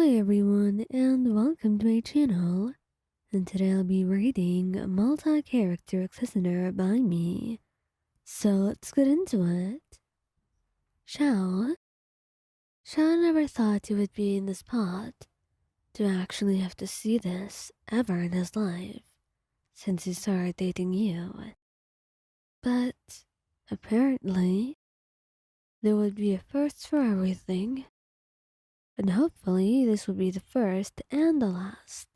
Hi everyone and welcome to my channel, and today I'll be reading a multi-character listener by me. So let's get into it. Xiao. Xiao never thought he would be in the spot to actually have to see this ever in his life since he started dating you. But apparently there would be a first for everything, and hopefully this would be the first and the last.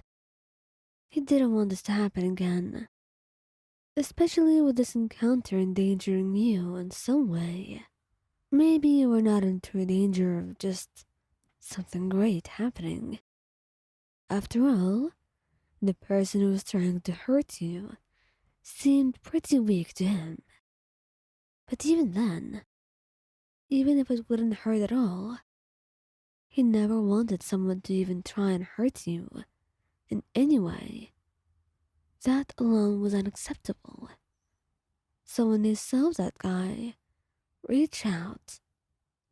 He didn't want this to happen again, especially with this encounter endangering you in some way. Maybe you were not into danger of just something great happening. After all, the person who was trying to hurt you seemed pretty weak to him. But even then, even if it wouldn't hurt at all, he never wanted someone to even try and hurt you in any way. That alone was unacceptable. So when he saw that guy reach out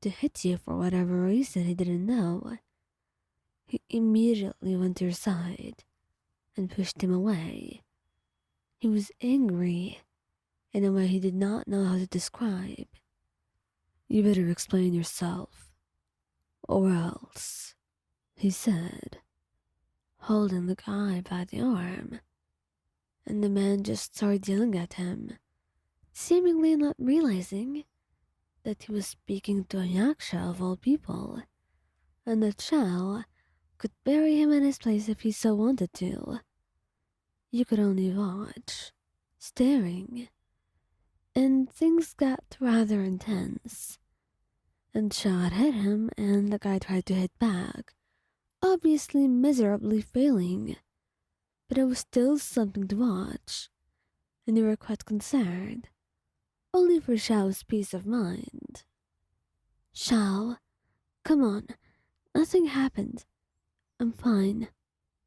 to hit you for whatever reason he didn't know, he immediately went to your side and pushed him away. He was angry in a way he did not know how to describe. "You better explain yourself, or else," he said, holding the guy by the arm. And the man just started yelling at him, seemingly not realizing that he was speaking to a yaksha of all people, and that Xiao could bury him in his place if he so wanted to. You could only watch, staring, and things got rather intense. And Xiao had hit him, and the guy tried to hit back, obviously miserably failing. But it was still something to watch, and you were quite concerned, only for Xiao's peace of mind. "Xiao, come on, nothing happened. I'm fine,"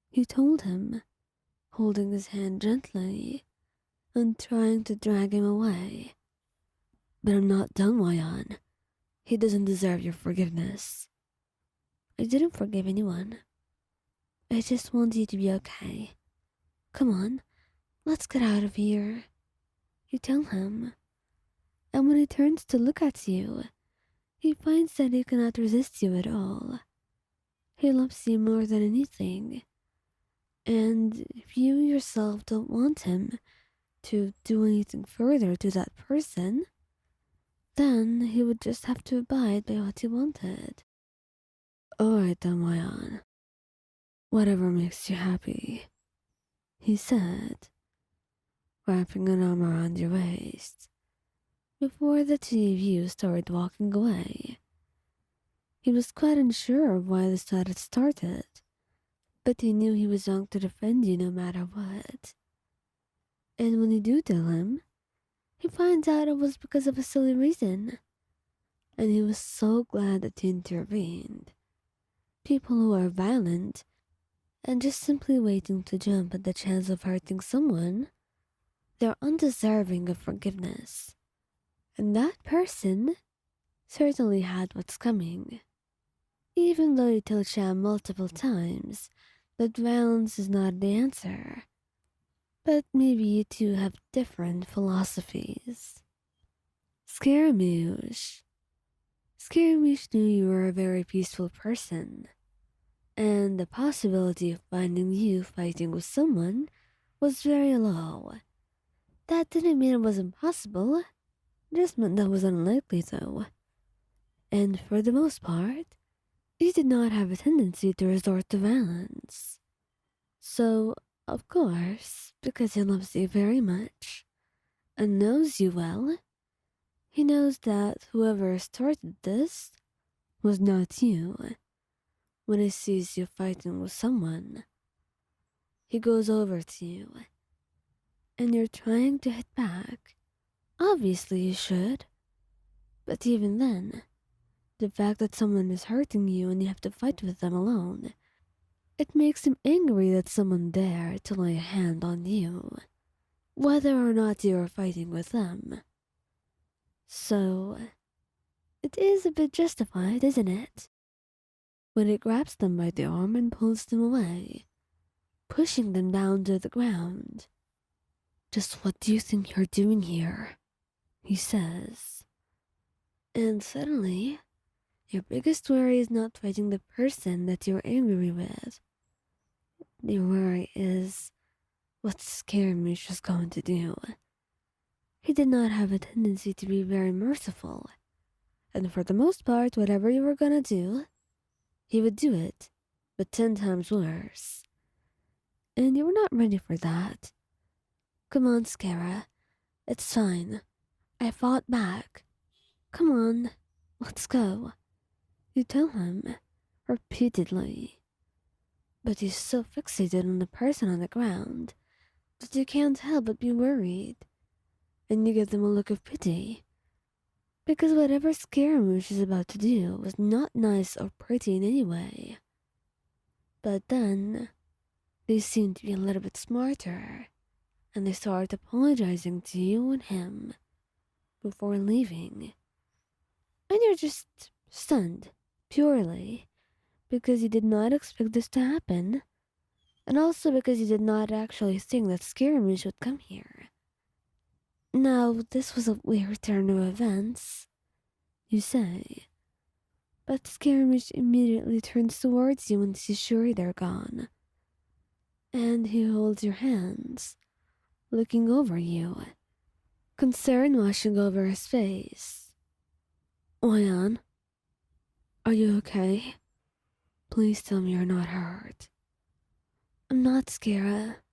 he told him, holding his hand gently and trying to drag him away. "But I'm not done, Wayan. He doesn't deserve your forgiveness." "I didn't forgive anyone. I just want you to be okay. Come on, let's get out of here," you tell him. And when he turns to look at you, he finds that he cannot resist you at all. He loves you more than anything. And if you yourself don't want him to do anything further to that person, then he would just have to abide by what he wanted. "Alright then, Mayan. Whatever makes you happy," he said, wrapping an arm around your waist, before the two of you started walking away. He was quite unsure of why this thought had started, but he knew he was young to defend you no matter what. And when you do tell him, he finds out it was because of a silly reason. And he was so glad that you intervened. People who are violent and just simply waiting to jump at the chance of hurting someone, they're undeserving of forgiveness. And that person certainly had what's coming. Even though you tell Sham multiple times that violence is not the answer. But maybe you two have different philosophies. Scaramouche. Scaramouche knew you were a very peaceful person, and the possibility of finding you fighting with someone was very low. That didn't mean it was impossible, just meant that was unlikely though. And for the most part, you did not have a tendency to resort to violence. So, of course, because he loves you very much and knows you well, he knows that whoever started this was not you. When he sees you fighting with someone, he goes over to you, and you're trying to hit back. Obviously you should, but even then, the fact that someone is hurting you and you have to fight with them alone, it makes him angry that someone dared to lay a hand on you, whether or not you are fighting with them. So, it is a bit justified, isn't it? when he grabs them by the arm and pulls them away, pushing them down to the ground. "Just what do you think you're doing here?" he says. And suddenly, your biggest worry is not fighting the person that you're angry with. Your worry is what Scaramouche is going to do. He did not have a tendency to be very merciful, and for the most part, whatever you were gonna do, he would do it, but 10 times worse. And you were not ready for that. "Come on, Scara. It's fine. I fought back. Come on, let's go," you tell him, repeatedly. But he's so fixated on the person on the ground that you can't help but be worried. And you give them a look of pity, because whatever Scaramouche is about to do was not nice or pretty in any way. But then, they seem to be a little bit smarter, and they start apologizing to you and him before leaving. And you're just stunned, purely, because you did not expect this to happen, and also because you did not actually think that Scaramouche would come here. Now, this was a weird turn of events, you say, but Scaramouche immediately turns towards you and he's sure they're gone. And he holds your hands, looking over you, concern washing over his face. "Oyan, are you okay? Please tell me you're not hurt." "I'm not, Scara.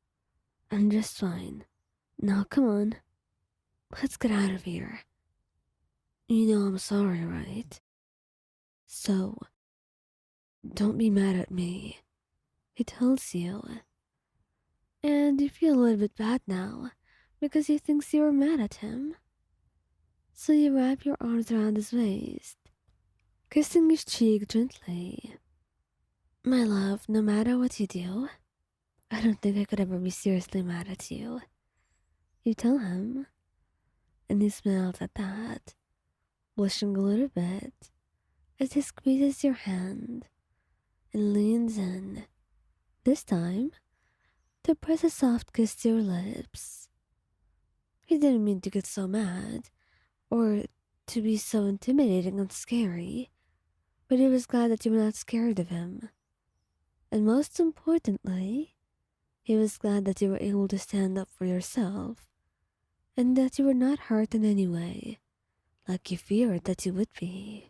I'm just fine. Now come on. Let's get out of here. You know I'm sorry, right? So, don't be mad at me," he tells you. And you feel a little bit bad now because he thinks you were mad at him. So you wrap your arms around his waist, kissing his cheek gently. "My love, no matter what you do, I don't think I could ever be seriously mad at you," you tell him. And he smiles at that, blushing a little bit as he squeezes your hand and leans in, this time to press a soft kiss to your lips. He didn't mean to get so mad or to be so intimidating and scary, but he was glad that you were not scared of him. And most importantly, he was glad that you were able to stand up for yourself and that you were not hurt in any way, like you feared that you would be.